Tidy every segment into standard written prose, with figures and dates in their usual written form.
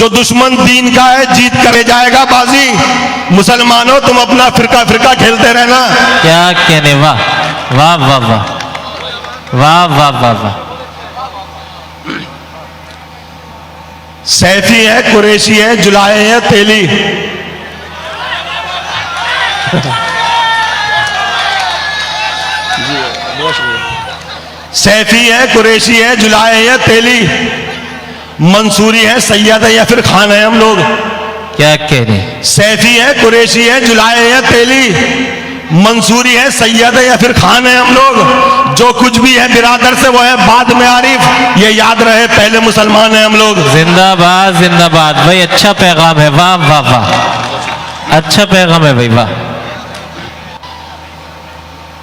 जो दुश्मन दीन का है जीत करे जाएगा बाजी। मुसलमानों तुम अपना फिरका फिरका खेलते रहना। क्या कहने, वाह वाह वाह वाह वाह वाह वाह वाह। सैफी है, कुरैशी है, जुलाहे है, तेली। सैफी है, कुरैशी है, जुलाहे है, तेली। मंसूरी है, सैयद है या फिर खान है हम लोग। क्या कह रहे? सैफी है, कुरैशी है, जुलाहे है, तेली। मंसूरी है, सैयद है या फिर खान है हम लोग। जो कुछ भी है बिरादर से वो है बाद में आरिफ। ये याद रहे पहले मुसलमान है हम लोग। जिंदाबाद जिंदाबाद भाई, अच्छा पैगाम है, वाह वाह वाह, अच्छा पैगाम है भाई, वाह।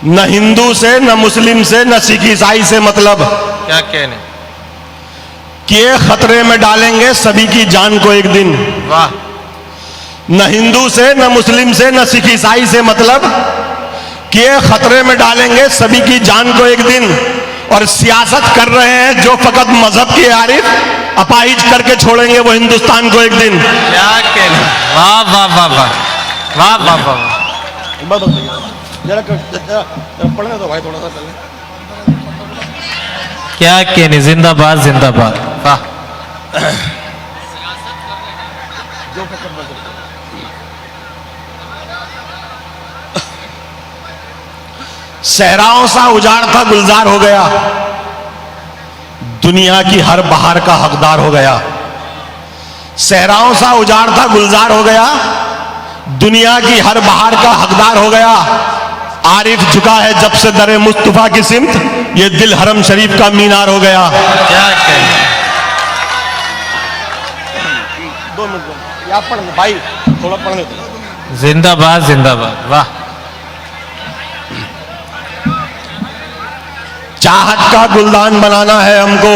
न हिंदू से, न मुस्लिम से, न सिख ईसाई से मतलब। क्या कहने? कि ये खतरे में डालेंगे सभी की जान को एक दिन। वाह। न हिंदू से, न मुस्लिम से, न सिख ईसाई से मतलब कि ये खतरे में डालेंगे सभी की जान को एक दिन। और सियासत कर रहे हैं जो फकत मजहब के आरिफ, अपाहिज करके छोड़ेंगे वो हिंदुस्तान को एक दिन। क्या कहने, वाह वाह वाह वाह वाह वाह वाह। पढ़ने दो भाई थोड़ा सा पहले। क्या कहने, जिंदाबाद जिंदाबाद, वाह। सहराओं सा उजाड़ था गुलजार हो गया, दुनिया की हर बहार का हकदार हो गया। सहराओं सा उजाड़ था गुलजार हो गया, दुनिया की हर बहार का हकदार हो गया। आरिफ झुका है जब से दरे मुस्तफा की सिमत, ये दिल हरम शरीफ का मीनार हो गया। क्या कहने? 2 मिनट आप पढ़ने भाई, थोड़ा पढ़ने दो। जिंदाबाद जिंदाबाद, वाह। चाहत का गुलदान बनाना है हमको,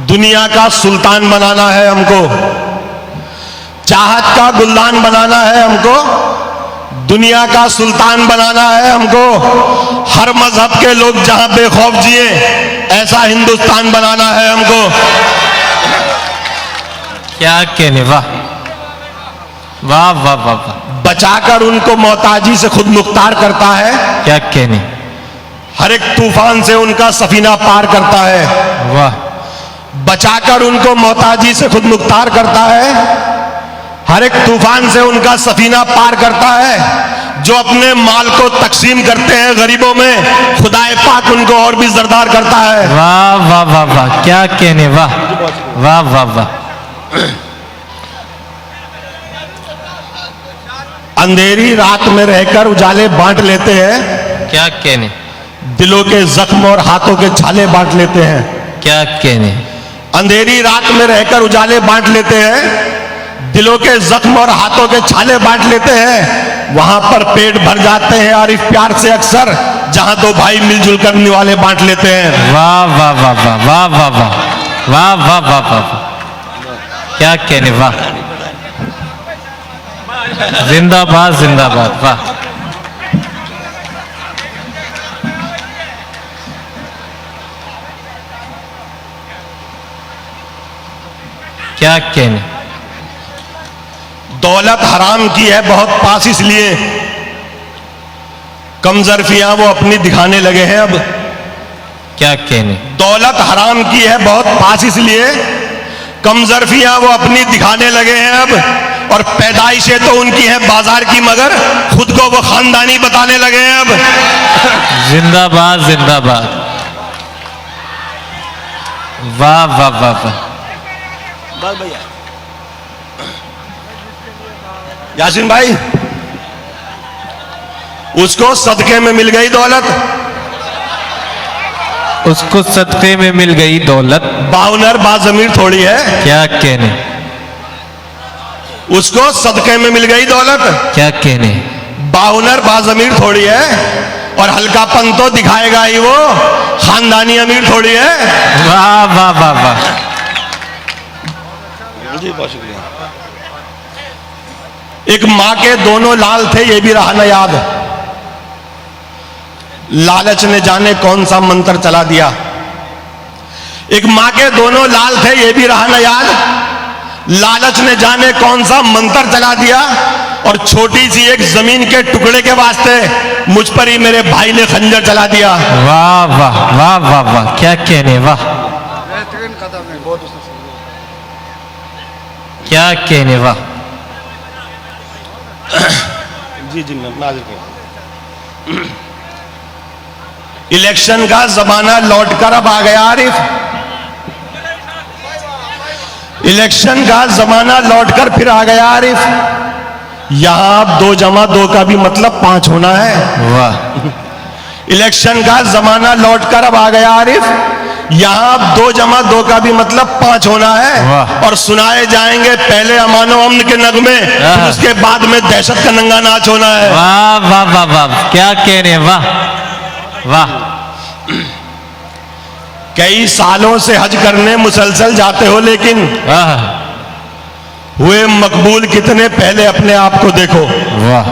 दुनिया का सुल्तान बनाना है हमको। चाहत का गुलदान बनाना है हमको, दुनिया का सुल्तान बनाना है हमको। हर मजहब के लोग जहां बेखौफ जिए, ऐसा हिंदुस्तान बनाना है हमको। क्या कहने, वाह वाह वाह वाह वाह। बचाकर उनको मोहताजी से खुद मुख्तार करता है। क्या कहने? हर एक तूफान से उनका सफीना पार करता है। वाह। बचाकर उनको मोहताजी से खुद मुख्तार करता है। हर एक तूफान से उनका सफीना पार करता है। जो अपने माल को तकसीम करते हैं गरीबों में, खुदाए पाक उनको और भी जरदार करता है। वाह वाह वाह वाह, क्या कहने, वाह वाह वाह वाह। अंधेरी रात में रहकर उजाले बांट लेते हैं। क्या कहने? दिलों के जख्म और हाथों के छाले बांट लेते हैं। क्या कहने? अंधेरी रात में रहकर उजाले बांट लेते हैं, दिलों के जख्म और हाथों के छाले बांट लेते हैं। वहां पर पेट भर जाते हैं आरिफ प्यार से अक्सर, जहां दो भाई मिलजुल कर निवाले बांट लेते हैं। वाह वाह वाह वाह वाह वाह वाह वाह वाह वाह वाह, क्या कहने, वाह। जिंदाबाद जिंदाबाद, वाह। क्या कहने? दौलत हराम की है बहुत पास, इसलिए कमजरफियां वो अपनी दिखाने लगे हैं अब। क्या कहने? दौलत हराम की है बहुत पास, इसलिए कमजरफियां वो अपनी दिखाने लगे हैं अब। और पैदाइशें तो उनकी हैं बाजार की, मगर खुद को वो खानदानी बताने लगे हैं अब। जिंदाबाद जिंदाबाद, वाह वाह वाह वाह। बस भैया यासीन भाई, उसको सदके में मिल गई दौलत, उसको सदके में मिल गई दौलत। बाउनर बाजमीर थोड़ी है। क्या कहने? उसको सदके में मिल गई दौलत, क्या कहने? बाउनर बाजमीर थोड़ी है। और हल्कापन तो दिखाएगा ही वो, खानदानी अमीर थोड़ी है। वाह वाह वाह वाह। जी बहुत शुक्रिया। एक मां के दोनों लाल थे, ये भी रहा न याद। लालच ने जाने कौन सा मंत्र चला दिया। एक मां के दोनों लाल थे, ये भी रहा न याद। लालच ने जाने कौन सा मंत्र चला दिया और छोटी सी एक जमीन के टुकड़े के वास्ते मुझ पर ही मेरे भाई ने खंजर चला दिया। वाह वाह वाह वाह वाह, क्या कहने, वाह क्या कहने, वाह। जी जी इलेक्शन का जमाना लौटकर अब आ गया आरिफ। इलेक्शन का जमाना लौटकर फिर आ गया आरिफ। यहां अब 2 जमा 2 का भी मतलब 5 होना है। वाह। इलेक्शन का जमाना लौटकर अब आ गया आरिफ। यहां अब 2 जमा 2 का भी मतलब 5 होना है। वाह। और सुनाए जाएंगे पहले अमानो अमन के नगमे, फिर उसके बाद में दहशत का नंगा नाच होना है। वाह वाह वाह वाह, क्या कहने, वाह वाह। कई सालों से हज करने मुसलसल जाते हो, लेकिन वाह हुए मकबूल कितने पहले अपने आप को देखो। वाह।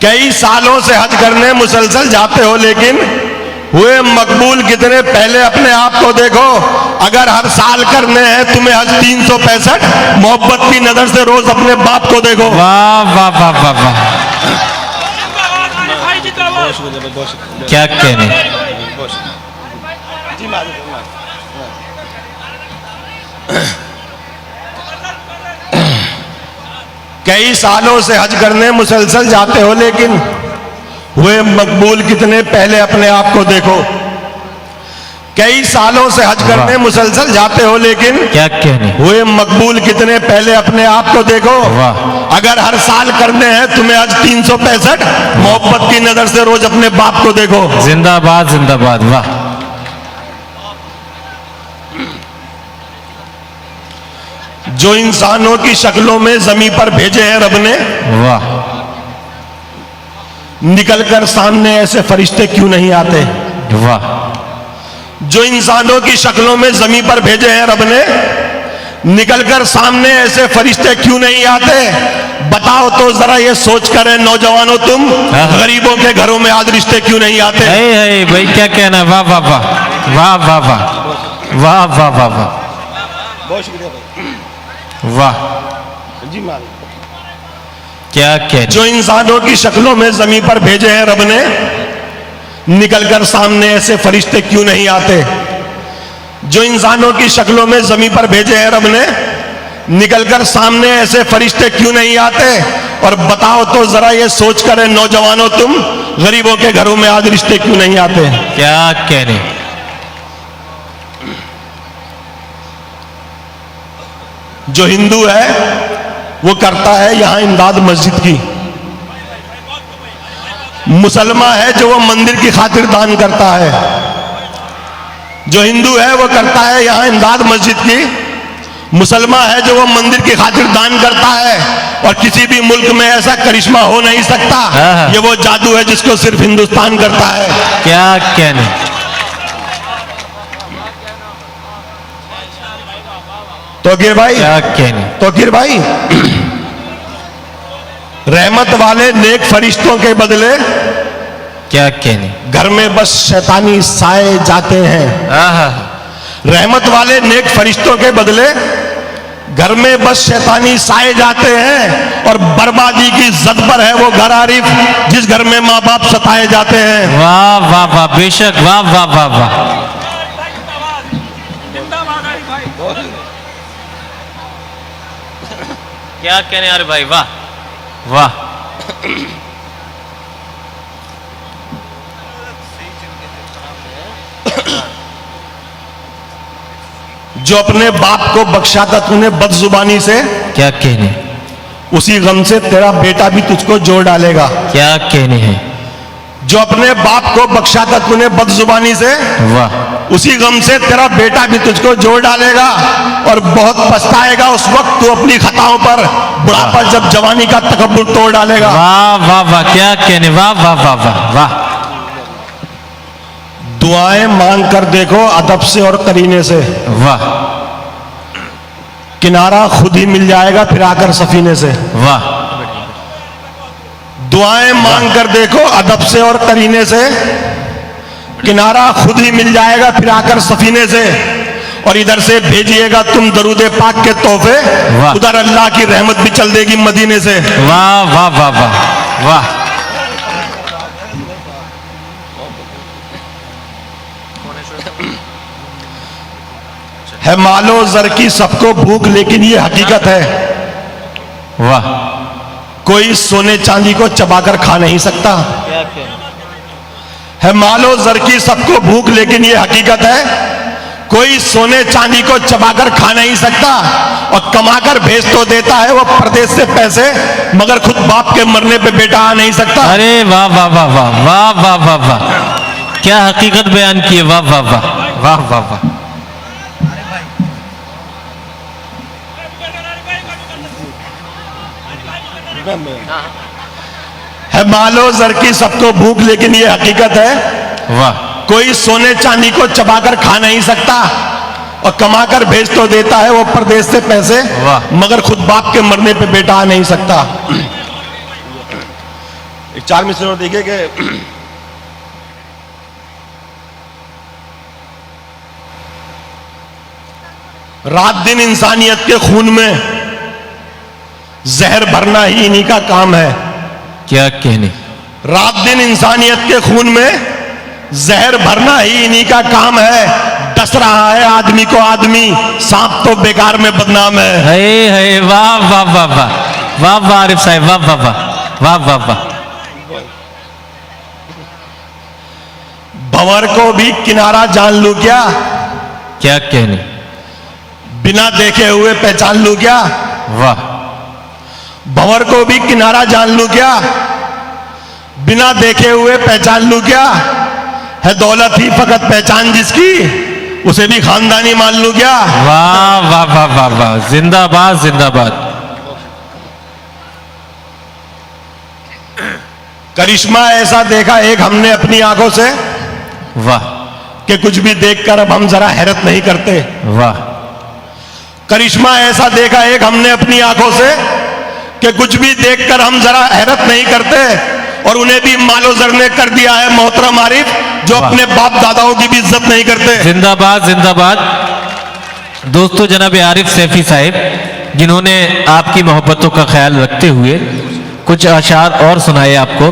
कई सालों से हज करने मुसलसल जाते हो, लेकिन हुए मकबूल कितने पहले अपने आप को देखो। अगर हर साल करने हैं तुम्हें हज 365, मोहब्बत की नजर से रोज अपने बाप को देखो। वाह वाह वाह वाह वाह, क्या कहने। कई सालों से हज करने मुसलसल जाते हो, लेकिन हुए मकबूल कितने पहले अपने आप को देखो। कई सालों से हज करने मुसलसल जाते हो, लेकिन क्या कहने, हुए मकबूल कितने पहले अपने आप को देखो। वाह। अगर हर साल करने हैं तुम्हें हज 365, मोहब्बत की नजर से रोज अपने बाप को देखो। जिंदाबाद जिंदाबाद, वाह। जो इंसानों की शक्लों में जमीन पर भेजे हैं रब ने, वाह। निकलकर सामने ऐसे फरिश्ते क्यों नहीं आते। वाह। जो इंसानों की शक्लों में जमीन पर भेजे हैं रब ने, निकलकर सामने ऐसे फरिश्ते क्यों नहीं आते। बताओ तो जरा ये सोच कर नौजवानों, तुम गरीबों के घरों में आज रिश्ते क्यों नहीं आते। है भाई, क्या कहना, वाह वाह वाह वाह वाह वाह वाह वाह वाह वाह, बहुत शुक्रिया वाह, जी मान। क्या कहने। जो इंसानों की शक्लों में जमीन पर भेजे हैं रब ने, निकलकर सामने ऐसे फरिश्ते क्यों नहीं आते। जो इंसानों की शक्लों में जमीन पर भेजे हैं रब ने, निकलकर सामने ऐसे फरिश्ते क्यों नहीं आते। और बताओ तो जरा ये सोच कर नौजवानों, तुम गरीबों के घरों में आज रिश्ते क्यों नहीं आते। क्या कहने। जो हिंदू है वो करता है यहां इमदाद मस्जिद की। मुसलमान है जो वो मंदिर की खातिर दान करता है। जो हिंदू है वो करता है यहां इमदाद मस्जिद की। मुसलमान है जो वो मंदिर की खातिर दान करता है। और किसी भी मुल्क में ऐसा करिश्मा हो नहीं सकता। ये वो जादू है जिसको सिर्फ हिंदुस्तान करता है। क्या कहने। तो गिर भाई, क्या कहने। तो गिर भाई, रहमत वाले नेक फरिश्तों के बदले क्या कहने। घर में बस शैतानी साए जाते हैं। रहमत वाले नेक फरिश्तों के बदले घर में बस शैतानी साए जाते हैं। और बर्बादी की जद पर है वो घर आरिफ जिस घर में माँ बाप सताए जाते हैं। वाह वाह वाह, बेशक, वाह वाह वाह वाह, क्या कहने यार भाई, वाह वाह। जो अपने बाप को बख्शा था तूने बदजुबानी से, क्या कहने। उसी गम से तेरा बेटा भी तुझको जोड़ डालेगा। क्या कहने हैं। जो अपने बाप को बख्शा था तूने बदजुबानी से, वाह। उसी गम से तेरा बेटा भी तुझको जोड़ डालेगा। और बहुत पछताएगा उस वक्त तू अपनी खताओं पर, बुढ़ापा जब जवानी का तकब्बुर तोड़ डालेगा। वाह वाह वाह, क्या कहने, वाह वाह वाह वाह वाह। दुआएं मांग कर देखो अदब से और करीने से, वाह। किनारा खुद ही मिल जाएगा फिर आकर सफीने से। वाह। दुआएं मांग कर देखो अदब से और करीने से, किनारा खुद ही मिल जाएगा फिर आकर सफीने से, और इधर से भेजिएगा तुम दरूदे पाक के तोहफे, वाह। उधर अल्लाह की रहमत भी चल देगी मदीने से। वाह वाह वाह वाह वाह। है मालो जर की सबको भूख, लेकिन ये हकीकत है, वाह। कोई सोने चांदी को चबाकर खा नहीं सकता। है मालो जर की सबको भूख, लेकिन ये हकीकत है, कोई सोने चांदी को चबाकर खा नहीं सकता। और कमाकर भेज तो देता है वो प्रदेश से पैसे, मगर खुद बाप के मरने पे बेटा आ नहीं सकता। अरे वाह वाह वाह वाह वाह वाह वाह वाह, क्या हकीकत बयान की है। वाह वाह वाह वाह वाह वाह। है मालो जर की सबको भूख, लेकिन ये हकीकत है, वाह। कोई सोने चांदी को चबाकर खा नहीं सकता। और कमाकर भेज तो देता है वो प्रदेश से पैसे, वाह। मगर खुद बाप के मरने पे बेटा आ नहीं सकता। एक 4 मिनट और देखिए कि रात दिन इंसानियत के खून में जहर भरना ही इन्हीं का काम है। क्या कहने। रात दिन इंसानियत के खून में जहर भरना ही इन्हीं का काम है। डस रहा है आदमी को आदमी, सांप तो बेकार में बदनाम है। है वाह वाह वाह वाह वाह वाह आरिफ साहब, वाह वाह वाह वाह वाह वाह। भंवर को भी किनारा जान लूं क्या, क्या कहने। बिना देखे हुए पहचान लूं क्या। वाह। भंवर को भी किनारा जान लूं क्या, बिना देखे हुए पहचान लूं क्या। है दौलत ही फकत पहचान जिसकी, उसे भी खानदानी मान लूं क्या। वाह वाह वाह वाह वाह, जिंदाबाद जिंदाबाद। करिश्मा ऐसा देखा एक हमने अपनी आंखों से, वाह कि कुछ भी देखकर अब हम जरा हैरत नहीं करते। वाह। करिश्मा ऐसा देखा एक हमने अपनी आंखों से, कि कुछ भी देखकर हम जरा हैरत नहीं करते। और उन्हें भी मालो जर ने कर दिया है मोहतरम आरिफ, जो अपने बाप दादाओं की भी इज्जत नहीं करते। जिंदाबाद जिंदाबाद। दोस्तों, जनाब आरिफ सैफी साहब, जिन्होंने आपकी मोहब्बतों का ख्याल रखते हुए कुछ अशार और सुनाए आपको।